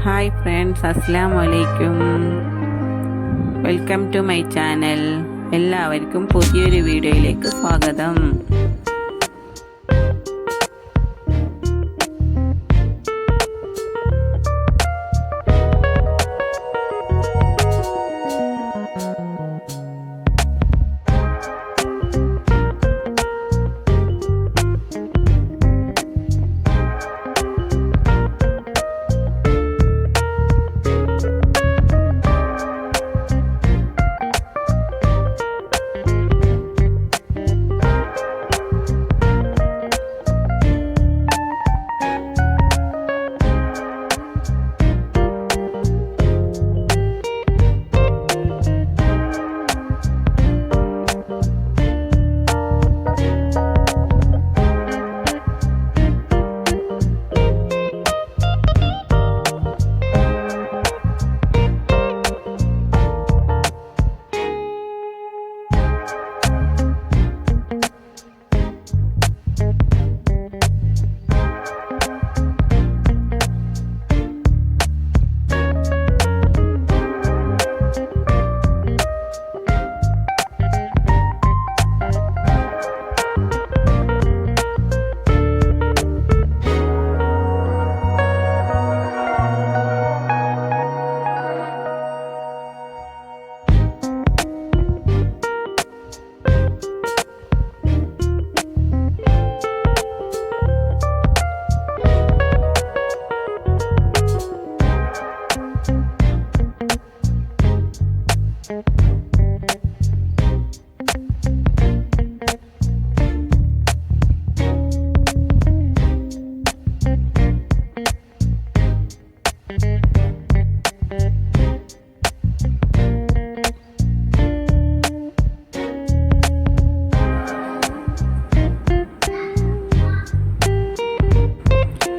Hi friends, അസ്സലാമു അലൈക്കും. Welcome to my channel. എല്ലാവർക്കും പുതിയൊരു വീഡിയോയിലേക്ക് സ്വാഗതം.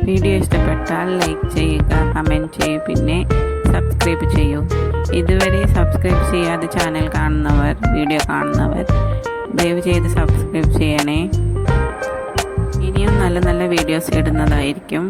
വീഡിയോ ഇഷ്ടപ്പെട്ടാൽ ലൈക്ക് ചെയ്യുക, കമൻറ്റ് ചെയ്യൂ, പിന്നെ സബ്സ്ക്രൈബ് ചെയ്യൂ. ഇതുവരെ സബ്സ്ക്രൈബ് ചെയ്യാതെ ചാനൽ കാണുന്നവർ, വീഡിയോ കാണുന്നവർ ദയവ് ചെയ്ത് സബ്സ്ക്രൈബ് ചെയ്യണേ. ഇനിയും നല്ല നല്ല വീഡിയോസ് ഇടുന്നതായിരിക്കും.